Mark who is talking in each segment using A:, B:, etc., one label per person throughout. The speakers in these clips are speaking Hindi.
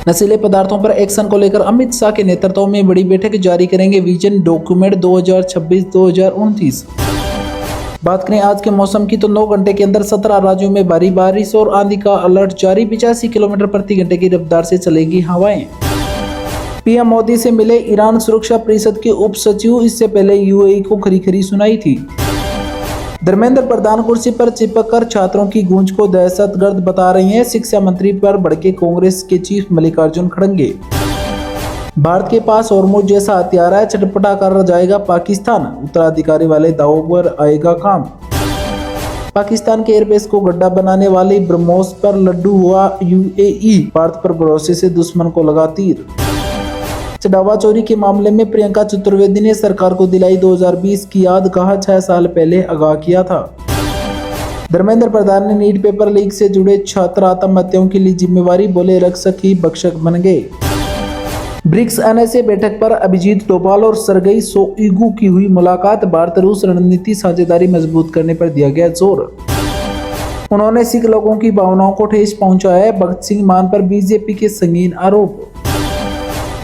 A: नशीले पदार्थों पर एक्शन को लेकर अमित शाह के नेतृत्व में बड़ी बैठक जारी करेंगे विजन डॉक्यूमेंट 2026-2029। बात करें आज के मौसम की तो 9 घंटे के अंदर 17 राज्यों में भारी बारिश और आंधी का अलर्ट जारी। 85 किलोमीटर प्रति घंटे की रफ्तार से चलेगी हवाएं। पीएम मोदी से मिले ईरान सुरक्षा परिषद के उप सचिव, इससे पहले यूएई को खरी सुनाई थी। धर्मेंद्र प्रधान कुर्सी पर चिपक कर छात्रों की गूंज को दहशतगर्द बता रही हैं। शिक्षा मंत्री पर भड़के कांग्रेस के चीफ मल्लिकार्जुन खड़गे। भारत के पास हॉर्मोज जैसा हथियार है, चटपटा कर जाएगा पाकिस्तान, उत्तराधिकारी वाले दावों पर आएगा काम। पाकिस्तान के एयरबेस को गड्ढा बनाने वाली ब्रह्मोस पर लड्डू हुआ यूएई, भारत पर भरोसे से दुश्मन को लगा तीर। चढ़ावा चोरी के मामले में प्रियंका चतुर्वेदी ने सरकार को दिलाई 2020 की याद, कहा 6 साल पहले आगाह किया था। धर्मेंद्र प्रधान ने नीट पेपर लीक से जुड़े छात्र आत्महत्याओं की ली जिम्मेवारी, बोले रक्षक ही भक्षक बन गए। ब्रिक्स एनएसए बैठक पर अभिजीत डोभाल और सर्गेई शोइगु की हुई मुलाकात, भारत रूस रणनीति साझेदारी मजबूत करने पर दिया गया जोर। उन्होंने सिख लोगों की भावनाओं को ठेस पहुंचाया है, भगत सिंह मान पर बीजेपी के संगीन आरोप।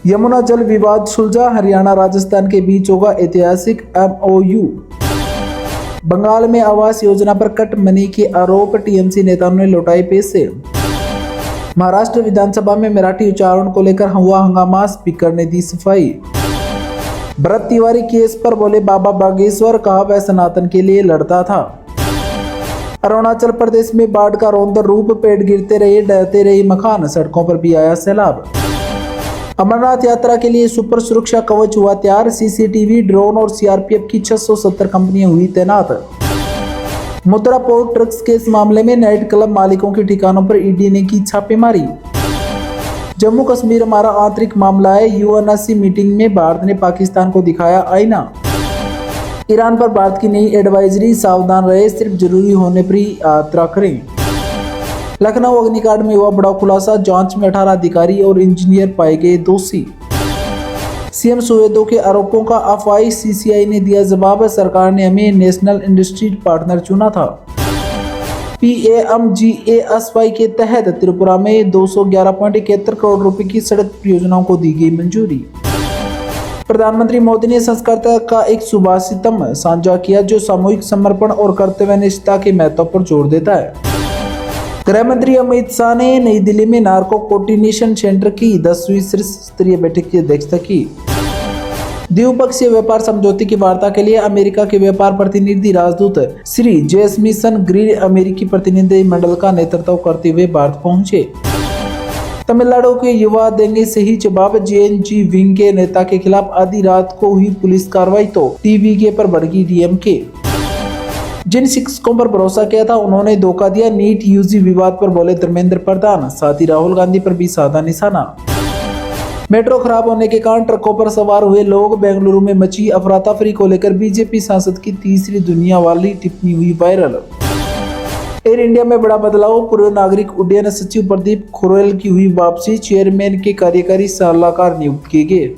A: यमुना जल विवाद सुलझा, हरियाणा राजस्थान के बीच होगा ऐतिहासिक एमओयू। बंगाल में आवास योजना पर कट मनी के आरोप, टीएमसी नेताओं ने लौटाए पैसे। महाराष्ट्र विधानसभा में मराठी उच्चारण को लेकर हुआ हंगामा, स्पीकर ने दी सफाई। भरत तिवारी केस पर बोले बाबा बागेश्वर, कहा वह सनातन के लिए लड़ता था। अरुणाचल प्रदेश में बाढ़ का रौद्र रूप, पेड़ गिरते रहे, डरते रहे मकान, सड़कों पर भी आया सैलाब। अमरनाथ यात्रा के लिए सुपर सुरक्षा कवच हुआ तैयार, सीसीटीवी, ड्रोन और सीआरपीएफ की 670 कंपनियां हुई तैनात। मुद्रा पोर्ट ड्रग्स केस मामले में नाइट क्लब मालिकों के ठिकानों पर ईडी ने की छापेमारी। जम्मू कश्मीर हमारा आंतरिक मामला है, यूएनएससी मीटिंग में भारत ने पाकिस्तान को दिखाया आईना। ईरान पर भारत की नई एडवाइजरी, सावधान रहे, सिर्फ जरूरी होने पर ही यात्रा करें। लखनऊ अग्निकांड में हुआ बड़ा खुलासा, जांच में 18 अधिकारी और इंजीनियर पाए गए दोषी। सीएम सुवेदो के आरोपों का एफआई, सीसीआई ने दिया जवाब, सरकार ने हमें नेशनल इंडस्ट्री पार्टनर चुना था। पीएमजीएसवाई के तहत त्रिपुरा में 211.71 करोड़ रुपए की सड़क परियोजनाओं को दी गई मंजूरी। प्रधानमंत्री मोदी ने संस्कृत का एक सुभाषितम साझा किया, जो सामूहिक समर्पण और कर्तव्यनिष्ठा के महत्व पर जोर देता है। गृह मंत्री अमित शाह ने नई दिल्ली में नार्को कोऑर्डिनेशन सेंटर की 10वीं शीर्ष स्तरीय बैठक की अध्यक्षता की। द्विपक्षीय व्यापार समझौते की वार्ता के लिए अमेरिका के व्यापार प्रतिनिधि राजदूत श्री जेसमिसन ग्रीन अमेरिकी प्रतिनिधि मंडल का नेतृत्व करते हुए भारत पहुंचे। तमिलनाडु के युवा देंगे सही जवाब, जेएनजी विंग के नेता के खिलाफ आधी रात को हुई पुलिस कार्रवाई तो टीवीके पर भड़की डीएमके। जिन शिक्षकों पर भरोसा किया था उन्होंने धोखा दिया, नीट यूजी विवाद पर बोले धर्मेंद्र प्रधान, साथ ही राहुल गांधी पर भी साधा निशाना। मेट्रो खराब होने के कारण ट्रकों पर सवार हुए लोग, बेंगलुरु में मची अफरा-तफरी को लेकर बीजेपी सांसद की तीसरी दुनिया वाली टिप्पणी हुई वायरल। एयर इंडिया में बड़ा बदलाव, पूर्व नागरिक उड्डयन सचिव प्रदीप खोरेल की हुई वापसी, चेयरमैन के कार्यकारी सलाहकार नियुक्त किए गए।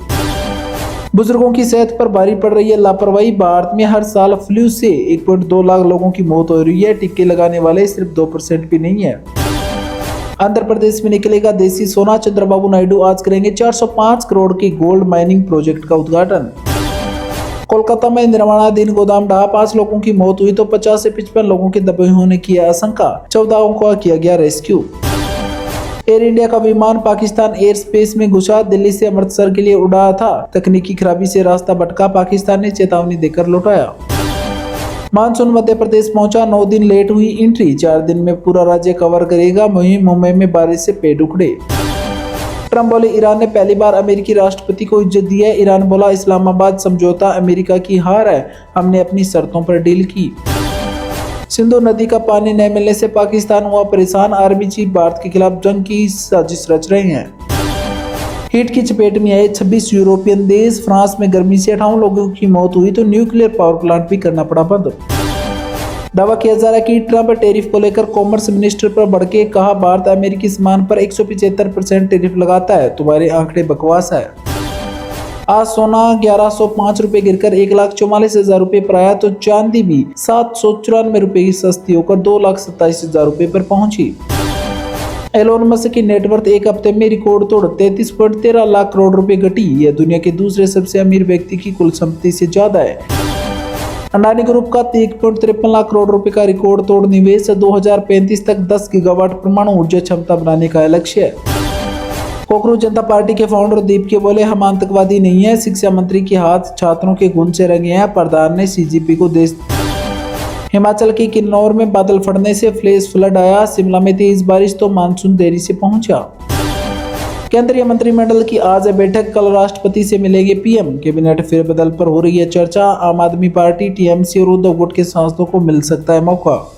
A: बुजुर्गों की सेहत पर भारी पड़ रही है लापरवाही, भारत में हर साल फ्लू से 1.2 लाख लोगों की मौत हो रही है, टीके लगाने वाले सिर्फ 2% भी नहीं है। आंध्र प्रदेश में निकलेगा देसी सोना, चंद्रबाबू नायडू आज करेंगे 405 करोड़ के गोल्ड माइनिंग प्रोजेक्ट का उद्घाटन। कोलकाता में निर्माणाधीन गोदाम ढहा, 5 लोगों की मौत हुई तो 50 से 55 लोगों के दबे होने की आशंका, 14 का किया गया रेस्क्यू। एयर इंडिया का विमान पाकिस्तान एयर स्पेस में घुसा, दिल्ली से अमृतसर के लिए उड़ा था, तकनीकी खराबी से रास्ता भटका, पाकिस्तान ने चेतावनी देकर लौटाया। मानसून मध्य प्रदेश पहुंचा, 9 दिन लेट हुई एंट्री, 4 दिन में पूरा राज्य कवर करेगा, वहीं मुंबई में बारिश से पेड़ उखड़े। ट्रंप बोले ईरान ने पहली बार अमेरिकी राष्ट्रपति को इज्जत दी है, ईरान बोला इस्लामाबाद समझौता अमेरिका की हार है, हमने अपनी शर्तों पर डील की। सिंधु नदी का पानी न मिलने से पाकिस्तान हुआ परेशान, आर्मी चीफ भारत के खिलाफ जंग की साजिश रच रहे हैं। हीट की चपेट में आए 26 यूरोपियन देश, फ्रांस में गर्मी से 58 लोगों की मौत हुई तो न्यूक्लियर पावर प्लांट भी करना पड़ा बंद। दावा किया जा रहा है कि ट्रंप टैरिफ को लेकर कॉमर्स मिनिस्टर पर भड़के, कहा भारत अमेरिकी सामान पर 175% टैरिफ लगाता है, तुम्हारे आंकड़े बकवास है। आज सोना 1105 रुपए गिरकर 1,44,000 रुपए पर आया तो चांदी भी 794 रुपए की सस्ती होकर 2,27,000 रुपए पर पहुंची। एलोन मस्क की नेटवर्थ एक हफ्ते में रिकॉर्ड तोड़ 33.13 लाख करोड़ रुपए घटी। यह दुनिया के दूसरे सबसे अमीर व्यक्ति की कुल संपत्ति से ज्यादा है। अडानी ग्रुप का 1.53 लाख करोड़ रुपए का रिकॉर्ड तोड़ निवेश 2035 तक 10 गीगावाट परमाणु ऊर्जा क्षमता बनाने का लक्ष्य है। कोकरोच जनता पार्टी के फाउंडर दीप के बोले, हम आतंकवादी नहीं है। शिक्षा मंत्री के हाथ छात्रों के गुण से रंगे हैं। प्रधान ने सीजीपी को देश। हिमाचल के किन्नौर में बादल फटने से फ्लैश फ्लड आया। शिमला में तेज बारिश तो मानसून देरी से पहुंचा। केंद्रीय मंत्रिमंडल की आज बैठक, कल राष्ट्रपति से मिलेंगे पीएम। कैबिनेट फेरबदल पर हो रही है चर्चा। आम आदमी पार्टी, टीएमसी और उद्धव गुट के सांसदों को मिल सकता है मौका।